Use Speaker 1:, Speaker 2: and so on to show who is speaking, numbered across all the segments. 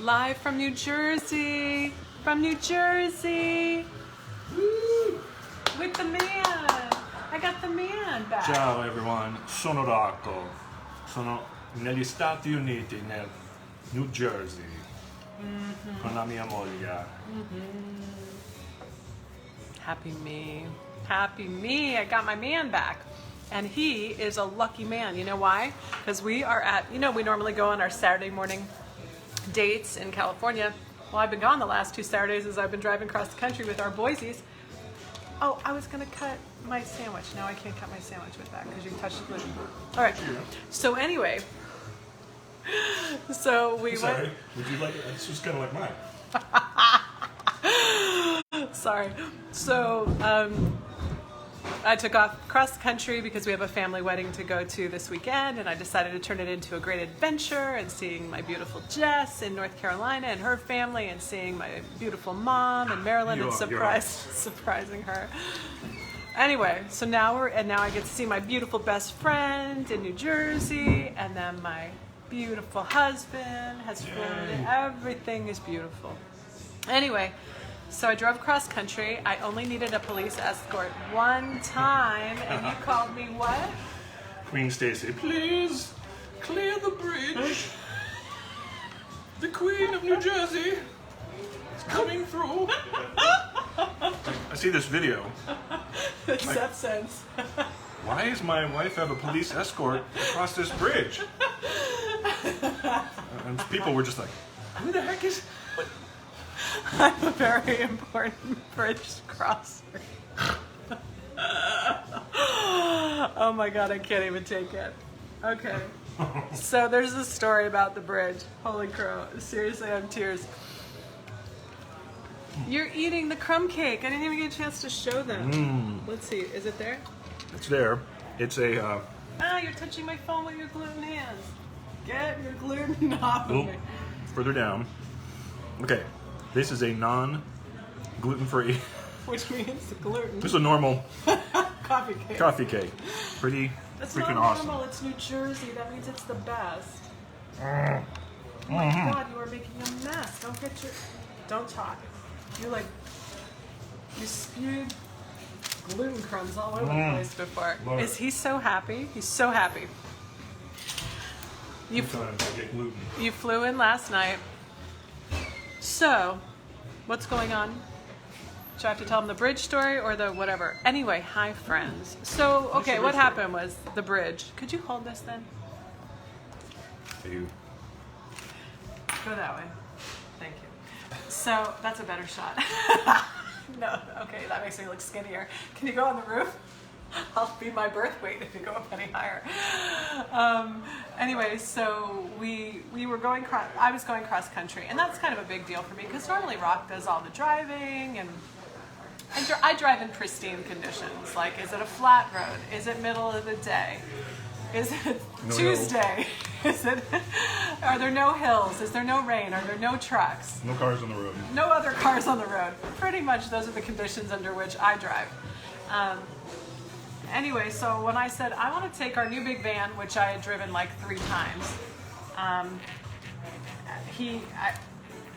Speaker 1: Live from New Jersey. From New Jersey. Woo! With the man. I got the man back.
Speaker 2: Ciao everyone, sono Rocco. Sono negli Stati Uniti, nel New Jersey, con la mia moglie.
Speaker 1: Happy me. Happy me. I got my man back. And he is a lucky man. You know why? Because we are at, we normally go on our Saturday morning dates in California. Well, I've been gone the last 2 Saturdays as I've been driving across the country with our boysies. Oh, I was going to cut my sandwich. Now I can't cut my sandwich with that because you touched the gluten. All right. So anyway, so we went.
Speaker 2: Sorry, would you like it? This was kind of like mine.
Speaker 1: Sorry. So I took off across the country because we have a family wedding to go to this weekend, and I decided to turn it into a great adventure and seeing my beautiful Jess in North Carolina and her family, and seeing my beautiful mom in Maryland and surprising her. Anyway, so now I get to see my beautiful best friend in New Jersey, and then my beautiful husband has flown in. Everything is beautiful. Anyway, so I drove cross country. I only needed a police escort one time, and you called me what?
Speaker 2: Queen Stacey, please clear the bridge. The Queen of New Jersey is coming through. I see this video.
Speaker 1: Makes that sense.
Speaker 2: Why does my wife have a police escort across this bridge? And people were just like, who the heck is... What?
Speaker 1: I'm a very important bridge crosser. Oh my God, I can't even take it. Okay. So there's a story about the bridge. Holy crow. Seriously, I have tears. You're eating the crumb cake. I didn't even get a chance to show them. Let's see. Is it there?
Speaker 2: It's there. It's a...
Speaker 1: you're touching my phone with your gluten hands. Get your gluten off of me.
Speaker 2: Further down. Okay. This is a non-gluten-free...
Speaker 1: Which means gluten.
Speaker 2: This is a normal...
Speaker 1: Coffee cake.
Speaker 2: Coffee cake. Pretty
Speaker 1: That's
Speaker 2: freaking
Speaker 1: not
Speaker 2: awesome.
Speaker 1: normal. It's New Jersey. That means it's the best. Oh my God, you are making a mess. Don't talk. You spewed gluten crumbs all over the place before.
Speaker 2: Lord.
Speaker 1: Is he so happy? He's so happy.
Speaker 2: Sometimes I get gluten.
Speaker 1: You flew in last night. So, what's going on? Should I have to tell them the bridge story or the whatever? Anyway, hi friends. So, okay, what happened was the bridge. Could you hold this then?
Speaker 2: You.
Speaker 1: Go that way. Thank you. So, that's a better shot. No, okay, that makes me look skinnier. Can you go on the roof? I'll be my birth weight if you go up any higher. Anyway, so we were going. I was going cross country, and that's kind of a big deal for me because normally Rock does all the driving, and I drive in pristine conditions. Like, is it a flat road? Is it middle of the day? Is it Tuesday? Are there no hills? Is there no rain? Are there no trucks?
Speaker 2: No cars on the road.
Speaker 1: No other cars on the road. Pretty much those are the conditions under which I drive. Anyway, so when I said I want to take our new big van, which I had driven like 3 times,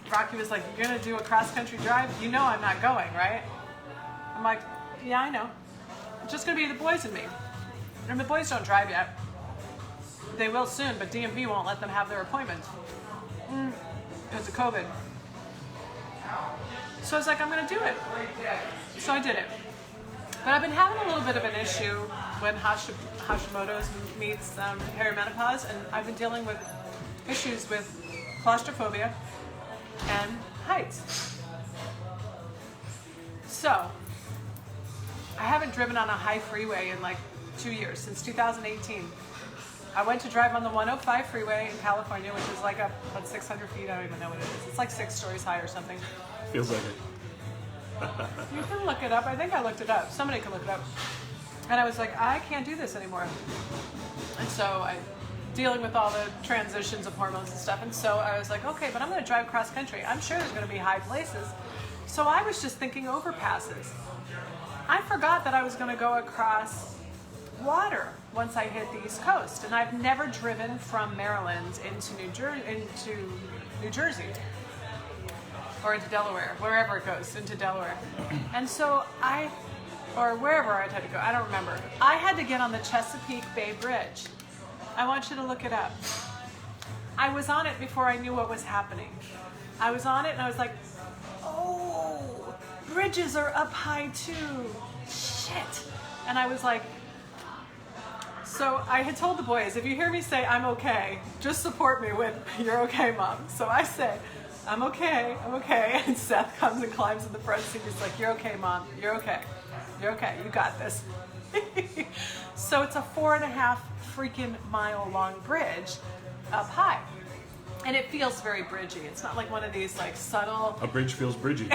Speaker 1: Rocky was like, "You're gonna do a cross-country drive? You know I'm not going, right?" I'm like, "Yeah, I know. It's just gonna be the boys and me. And the boys don't drive yet. They will soon, but DMV won't let them have their appointments because of COVID." So I was like, "I'm gonna do it." So I did it. But I've been having a little bit of an issue when Hashimoto's meets perimenopause, and I've been dealing with issues with claustrophobia and heights. So, I haven't driven on a high freeway in like 2 years, since 2018. I went to drive on the 105 freeway in California, which is like about 600 feet, I don't even know what it is. It's like 6 stories high or something.
Speaker 2: Feels like it.
Speaker 1: You can look it up. I think I looked it up. Somebody can look it up. And I was like, I can't do this anymore. And so dealing with all the transitions of hormones and stuff. And so I was like, okay, but I'm going to drive cross country. I'm sure there's going to be high places. So I was just thinking overpasses. I forgot that I was going to go across water once I hit the East Coast. And I've never driven from Maryland into New Jersey. or into Delaware, wherever it goes, into Delaware. And so or wherever I had to go, I don't remember. I had to get on the Chesapeake Bay Bridge. I want you to look it up. I was on it before I knew what was happening. I was on it and I was like, oh, bridges are up high too. Shit. And I was like, so I had told the boys, if you hear me say I'm okay, just support me with you're okay, Mom. So I say, I'm okay. And Seth comes and climbs in the front seat. He's like, you're okay, Mom. You're okay. You're okay. You got this. So it's a 4.5 freaking mile long bridge up high. And it feels very bridgy. It's not like one of these like subtle...
Speaker 2: A bridge feels bridgy.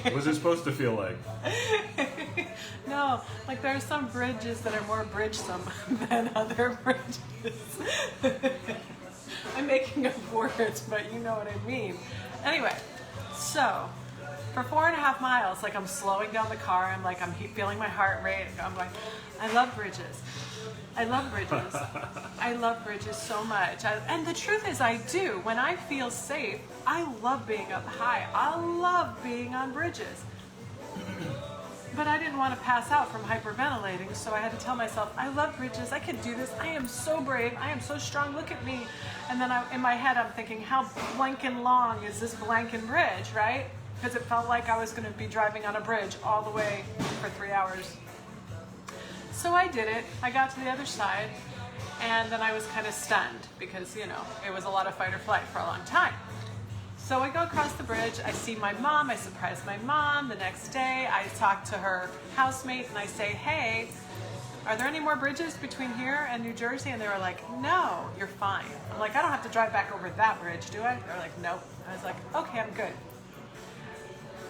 Speaker 2: What was it supposed to feel like?
Speaker 1: No, like there are some bridges that are more bridgesome than other bridges. I'm making up words, but you know what I mean. Anyway, so for 4.5 miles, like I'm slowing down the car. I'm like, I'm feeling my heart rate. I'm like, I love bridges. I love bridges. I love bridges so much. And the truth is I do. When I feel safe, I love being up high. I love being on bridges. But I didn't want to pass out from hyperventilating, so I had to tell myself, I love bridges. I can do this. I am so brave. I am so strong. Look at me. And then in my head, I'm thinking, how blanking long is this blanking bridge, right? Because it felt like I was going to be driving on a bridge all the way for 3 hours. So I did it. I got to the other side, and then I was kind of stunned because, you know, it was a lot of fight or flight for a long time. So I go across the bridge. I see my mom. I surprise my mom. The next day, I talk to her housemate, and I say, hey, are there any more bridges between here and New Jersey? And they were like, no, you're fine. I'm like, I don't have to drive back over that bridge, do I? They're like, nope. I was like, okay, I'm good.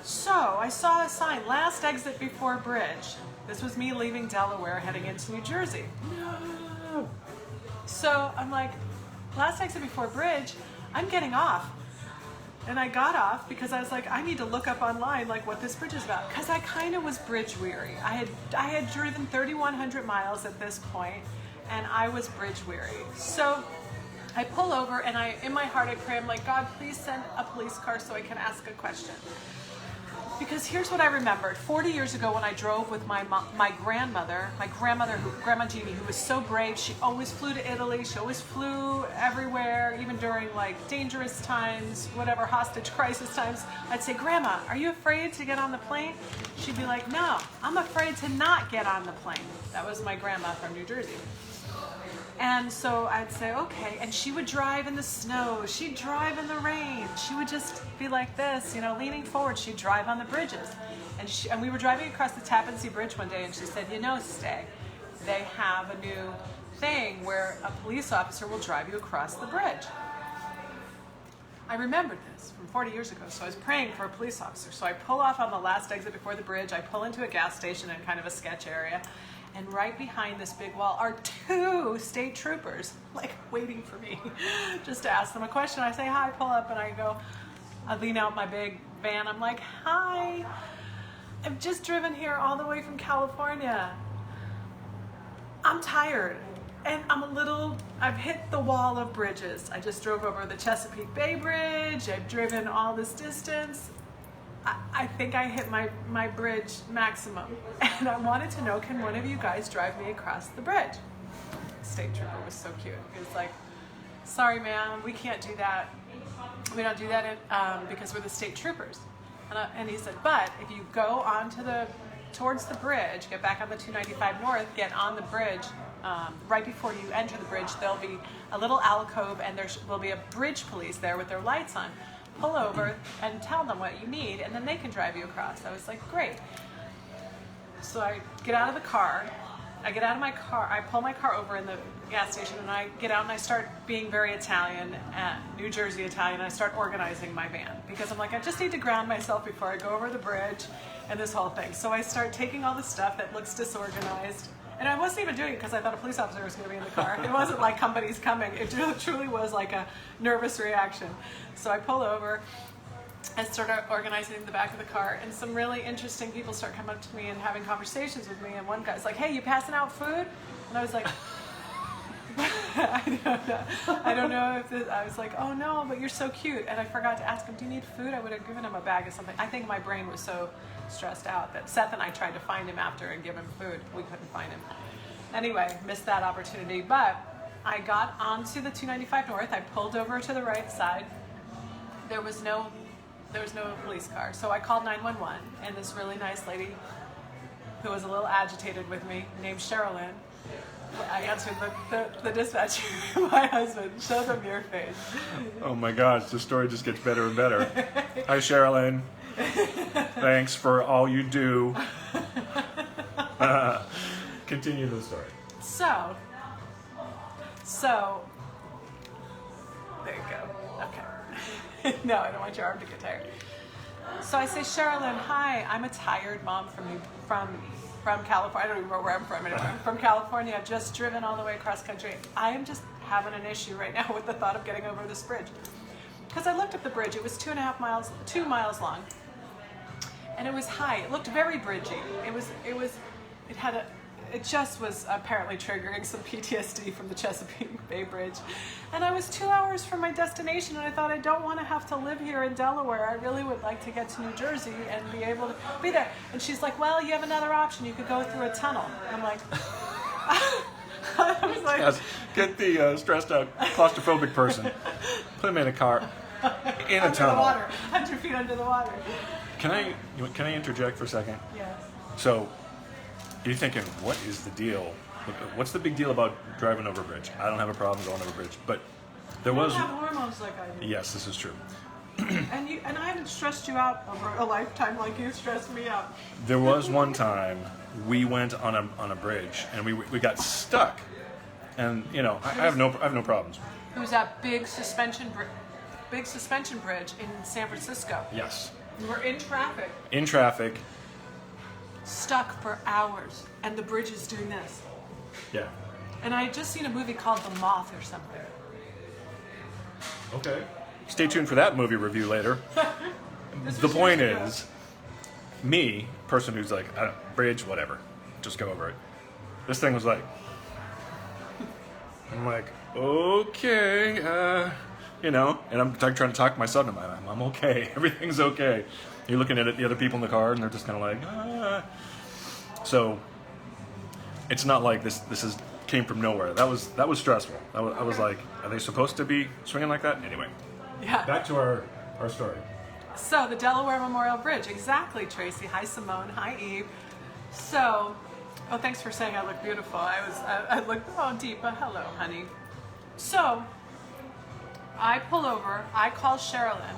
Speaker 1: So I saw a sign, last exit before bridge. This was me leaving Delaware, heading into New Jersey. No. So I'm like, last exit before bridge, I'm getting off. And I got off because I was like, I need to look up online like what this bridge is about. Because I kind of was bridge weary. I had driven 3,100 miles at this point, and I was bridge weary. So I pull over, and in my heart I pray, I'm like, God, please send a police car so I can ask a question. Because here's what I remembered. 40 years ago when I drove with my grandmother, Grandma Jeannie, who was so brave. She always flew to Italy. She always flew everywhere, even during like dangerous times, whatever, hostage crisis times. I'd say, Grandma, are you afraid to get on the plane? She'd be like, no, I'm afraid to not get on the plane. That was my grandma from New Jersey. And so I'd say, okay. And she would drive in the snow. She'd drive in the rain. She would just be like this, you know, leaning forward. She'd drive on the bridges. And we were driving across the Tappan Zee Bridge one day, and she said, you know, Stay, they have a new thing where a police officer will drive you across the bridge. I remembered this from 40 years ago, so I was praying for a police officer. So I pull off on the last exit before the bridge. I pull into a gas station in kind of a sketch area. And right behind this big wall are 2 state troopers, like waiting for me, just to ask them a question. I say, hi, pull up, and I lean out my big van. I'm like, hi, I've just driven here all the way from California. I'm tired, and I've hit the wall of bridges. I just drove over the Chesapeake Bay Bridge. I've driven all this distance. I think I hit my bridge maximum, and I wanted to know, can one of you guys drive me across the bridge? The state trooper was so cute. He was like, sorry ma'am, we can't do that. We don't do that because we're the state troopers. And he said, but if you go towards the bridge, get back on the 295 North, get on the bridge, right before you enter the bridge, there'll be a little alcove, and there will be a bridge police there with their lights on. Pull over and tell them what you need, and then they can drive you across. I was like, great. So I get out of the car. I get out of my car. I pull my car over in the gas station, and I get out and I start being very Italian, New Jersey Italian. I start organizing my van because I'm like, I just need to ground myself before I go over the bridge and this whole thing. So I start taking all the stuff that looks disorganized. And I wasn't even doing it because I thought a police officer was going to be in the car. It wasn't like company's coming. It truly was like a nervous reaction. So I pull over and start organizing the back of the car. And some really interesting people start coming up to me and having conversations with me. And one guy's like, hey, you passing out food? And I was like, I don't know if this, I was like, oh no, but you're so cute. And I forgot to ask him, do you need food? I would have given him a bag of something. I think my brain was so stressed out that Seth and I tried to find him after and give him food. We couldn't find him. Anyway, missed that opportunity. But I got onto the 295 North. I pulled over to the right side. There was no police car. So I called 911, and this really nice lady who was a little agitated with me, named Sherilyn, I answered the dispatcher, my husband. Show them your face.
Speaker 2: Oh my gosh, the story just gets better and better. Hi, Sherilyn. Thanks for all you do. Continue the story.
Speaker 1: So, there you go. Okay. No, I don't want your arm to get tired. So I say, Sherilyn, hi, I'm a tired mom from California. I don't even know where I'm from anymore. I'm from California. I've just driven all the way across country. I am just having an issue right now with the thought of getting over this bridge. Because I looked at the bridge. It was 2.5 miles, 2 miles long. And it was high. It looked very bridgy. It just was apparently triggering some PTSD from the Chesapeake Bay Bridge. And I was 2 hours from my destination, and I thought, I don't want to have to live here in Delaware. I really would like to get to New Jersey and be able to be there. And she's like, well, you have another option. You could go through a tunnel. I'm like, I was like,
Speaker 2: Yes, get the stressed out claustrophobic person, put him in a car, in a
Speaker 1: under
Speaker 2: tunnel.
Speaker 1: the water, 100 feet under the water.
Speaker 2: Can I interject for a second?
Speaker 1: Yes.
Speaker 2: So, you're thinking, what is the deal? What's the big deal about driving over a bridge? I don't have a problem going over a bridge, but there
Speaker 1: You
Speaker 2: was.
Speaker 1: don't have hormones like I do.
Speaker 2: Yes, this is true.
Speaker 1: And I haven't stressed you out over a lifetime like you stressed me out.
Speaker 2: There was one time we went on a bridge and we got stuck, and I have no problems.
Speaker 1: It was that big suspension bridge in San Francisco.
Speaker 2: Yes.
Speaker 1: We were in traffic,
Speaker 2: In traffic.
Speaker 1: stuck for hours, and the bridge is doing this.
Speaker 2: Yeah.
Speaker 1: And I had just seen a movie called The Moth or something.
Speaker 2: Okay. Stay tuned for that movie review later. The point is, me, person who's like, bridge, whatever, just go over it. This thing was like, I'm like, okay, and I'm trying to talk my son to I'm okay, everything's okay. You're looking at the other people in the car, and they're just kind of like, ah. So, it's not like this came from nowhere. That was stressful. I was like, are they supposed to be swinging like that? Anyway,
Speaker 1: Yeah.
Speaker 2: back to our story.
Speaker 1: So the Delaware Memorial Bridge, exactly, Tracy. Hi, Simone. Hi, Eve. So, thanks for saying I look beautiful. I look, Deepa, hello, honey. So, I pull over. I call Sherilyn.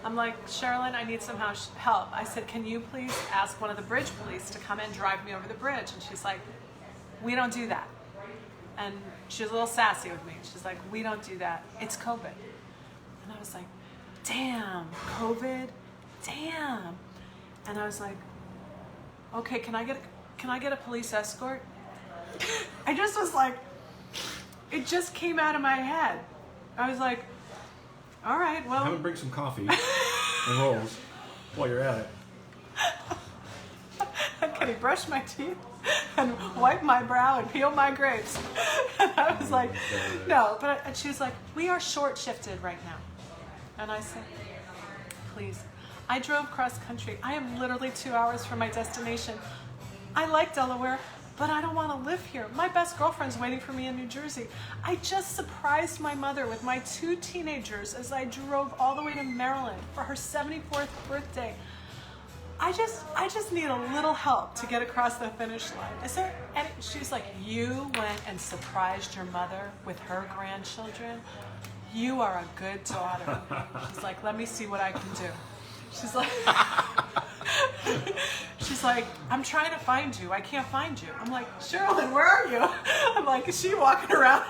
Speaker 1: I'm like, Sherilyn, I need some help. I said, can you please ask one of the bridge police to come and drive me over the bridge? And she's like, we don't do that. And she was a little sassy with me. She's like, we don't do that. It's COVID. And I was like, damn, COVID? Damn. And I was like, okay, can I get a police escort? I just was like, it just came out of my head. I was like, all right, well.
Speaker 2: Have him bring some coffee and rolls while you're at it.
Speaker 1: Can he brush my teeth and wipe my brow and peel my grapes? And I was like, no. And she was like, we are short-shifted right now. And I said, please. I drove cross country. I am literally 2 hours from my destination. I like Delaware, but I don't want to live here. My best girlfriend's waiting for me in New Jersey. I just surprised my mother with my 2 teenagers as I drove all the way to Maryland for her 74th birthday. I just need a little help to get across the finish line. Is there any, she's like, you went and surprised your mother with her grandchildren? You are a good daughter. She's like, let me see what I can do. She's like, I'm trying to find you. I can't find you. I'm like, Sherilyn, where are you? I'm like, is she walking around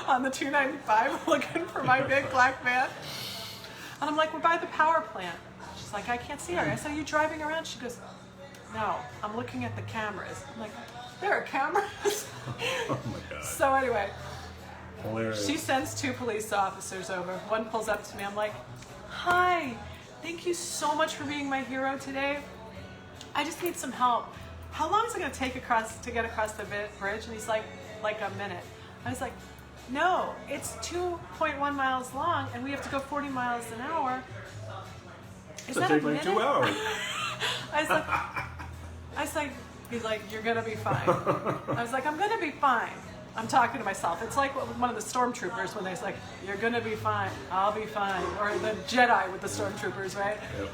Speaker 1: on the 295 looking for my big black van? And I'm like, we're by the power plant. She's like, I can't see her. I said, are you driving around? She goes, no, I'm looking at the cameras. I'm like, there are cameras?
Speaker 2: Oh my God.
Speaker 1: So anyway,
Speaker 2: Hilarious.
Speaker 1: she sends 2 police officers over. One pulls up to me. I'm like, hi, thank you so much for being my hero today. I just need some help. How long is it going to take to get across the bridge? And he's like a minute. I was like, no, it's 2.1 miles long, and we have to go 40 miles an hour. Is
Speaker 2: It'll
Speaker 1: that a
Speaker 2: take
Speaker 1: minute?
Speaker 2: like 2 hours.
Speaker 1: I was like, he's like, you're gonna be fine. I was like, I'm gonna be fine. I'm talking to myself. It's like one of the stormtroopers when they're like, you're gonna be fine, I'll be fine. Or the Jedi with the stormtroopers, right?
Speaker 2: Yep.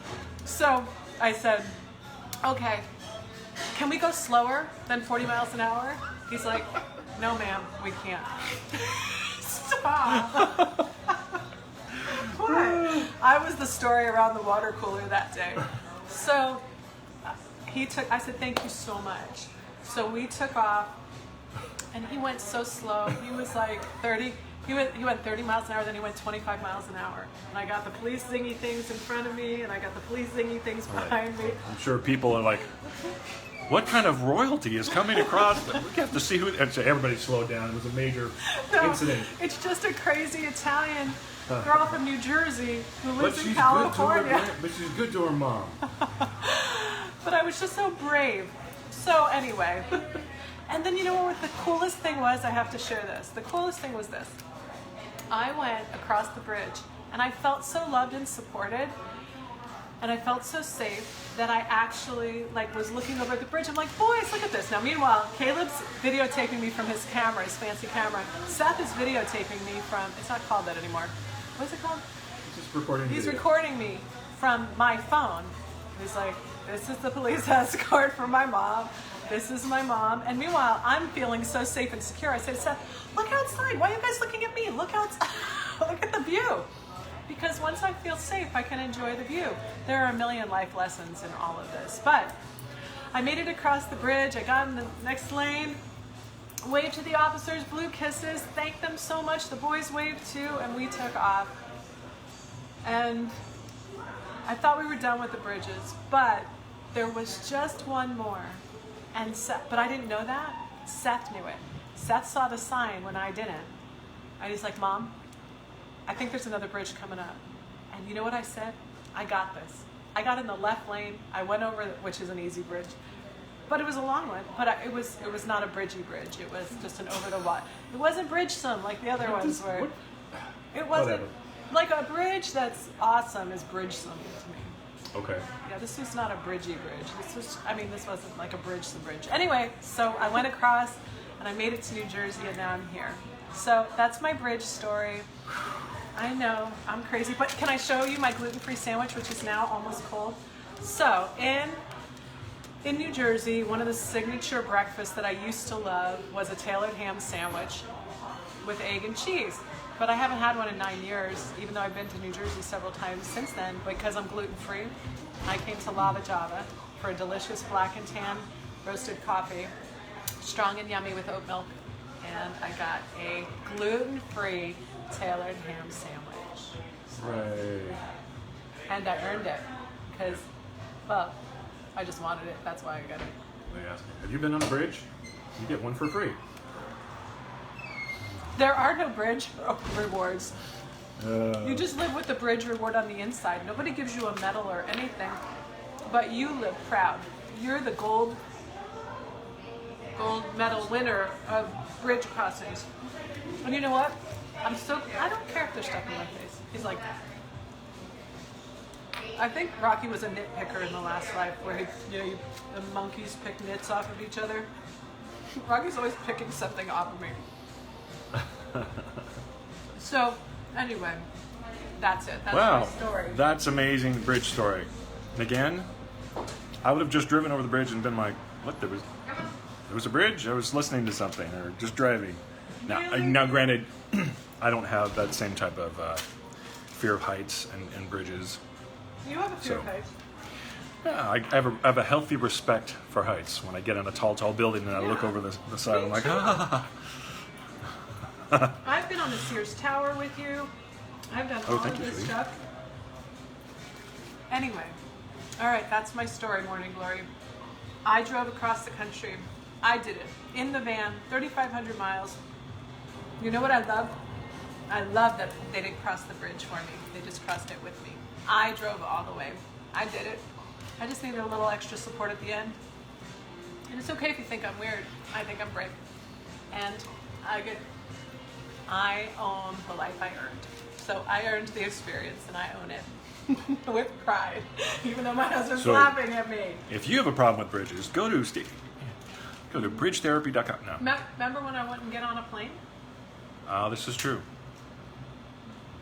Speaker 1: So I said, okay, can we go slower than 40 miles an hour? He's like, no ma'am, we can't. Stop. What? I was the story around the water cooler that day. So I said, thank you so much. So we took off, and he went so slow. He was like 30. He went 30 miles an hour, then he went 25 miles an hour. And I got the police zingy things in front of me, and I got the police zingy things behind me.
Speaker 2: I'm sure people are like, what kind of royalty is coming across? We have to see who. And so everybody slowed down. It was a major incident.
Speaker 1: It's just a crazy Italian girl from New Jersey who lives in
Speaker 2: But
Speaker 1: California.
Speaker 2: she's good to her mom.
Speaker 1: But I was just so brave. So anyway, and then you know what the coolest thing was? I have to share this. The coolest thing was this. I went across the bridge, and I felt so loved and supported, and I felt so safe that I actually was looking over at the bridge. I'm like, boys, look at this. Now, meanwhile, Caleb's videotaping me from his camera, his fancy camera. Seth is videotaping me from, it's not called that anymore. What's it called?
Speaker 2: Just recording.
Speaker 1: He's
Speaker 2: video.
Speaker 1: recording me from my phone. He's like, this is the police escort for my mom. This is my mom. And meanwhile, I'm feeling so safe and secure. I said, Seth, look outside. Why are you guys looking at me? Look outside. Look at the view. Because once I feel safe, I can enjoy the view. There are a million life lessons in all of this. But I made it across the bridge. I got in the next lane, waved to the officers, blew kisses, thanked them so much. The boys waved too, and we took off. And I thought we were done with the bridges, but there was just one more. And but I didn't know that. Seth knew it. Seth saw the sign when I didn't. And he's like, Mom, I think there's another bridge coming up. And you know what I said? I got this. I got in the left lane. I went over, which is an easy bridge. But it was a long one. But it was not a bridgey bridge. It was just an over the water. It wasn't bridgesome like the other ones were. It wasn't.
Speaker 2: Whatever.
Speaker 1: Like a bridge that's awesome is bridgesome to me.
Speaker 2: Okay.
Speaker 1: Yeah, this was not a bridgey bridge. This wasn't like a bridge to bridge. Anyway, so I went across and I made it to New Jersey, and now I'm here. So that's my bridge story. I know, I'm crazy, but can I show you my gluten-free sandwich, which is now almost cold? So in New Jersey, one of the signature breakfasts that I used to love was a tailored ham sandwich with egg and cheese. But I haven't had one in 9 years, even though I've been to New Jersey several times since then. Because I'm gluten-free, I came to Lava Java for a delicious black and tan roasted coffee, strong and yummy with oat milk. And I got a gluten-free tailored ham sandwich.
Speaker 2: Right.
Speaker 1: And I earned it because, well, I just wanted it. That's why I got it.
Speaker 2: They asked me, have you been on a bridge? You get one for free.
Speaker 1: There are no bridge rewards.
Speaker 2: You
Speaker 1: just live with the bridge reward on the inside. Nobody gives you a medal or anything, but you live proud. You're the gold medal winner of bridge crossings. And you know what? I don't care if they're stuck in my face. He's like, I think Rocky was a nitpicker in the last life where the monkeys pick nits off of each other. Rocky's always picking something off of me. So, anyway, that's it. That's my story.
Speaker 2: That's amazing bridge story. And again, I would have just driven over the bridge and been like, what, there was a bridge? I was listening to something or just driving.
Speaker 1: Really?
Speaker 2: Now granted, I don't have that same type of fear of heights and bridges.
Speaker 1: You have a fear of heights.
Speaker 2: Yeah, I have a healthy respect for heights. When I get in a tall building and I look over the side, I'm like, ah.
Speaker 1: I've been on the Sears Tower with you. I've done all of this stuff. Anyway, all right, that's my story, Morning Glory. I drove across the country. I did it in the van, 3,500 miles. You know what I love? I love that they didn't cross the bridge for me. They just crossed it with me. I drove all the way. I did it. I just needed a little extra support at the end. And it's okay if you think I'm weird. I think I'm brave. And I get I own the life I earned. So I earned the experience and I own it with pride, even though my husband's laughing at me.
Speaker 2: If you have a problem with bridges, go to bridgetherapy.com. No.
Speaker 1: Remember when I wouldn't get on a plane?
Speaker 2: This is true.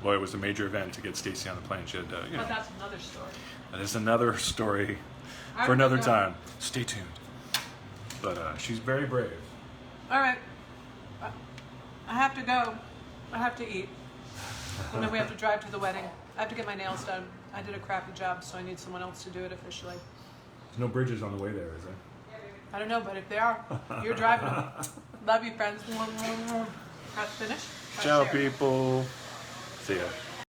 Speaker 2: Well, it was a major event to get Stacey on the plane. She had,
Speaker 1: But that's another story.
Speaker 2: That is another story for another time. Stay tuned. But she's very brave.
Speaker 1: All right. I have to go. I have to eat. And then we have to drive to the wedding. I have to get my nails done. I did a crappy job, so I need someone else to do it officially.
Speaker 2: There's no bridges on the way there, is there?
Speaker 1: I don't know, but if they are, you're driving them. Love you, friends. Press finish. Press
Speaker 2: Ciao,
Speaker 1: share.
Speaker 2: people. See ya.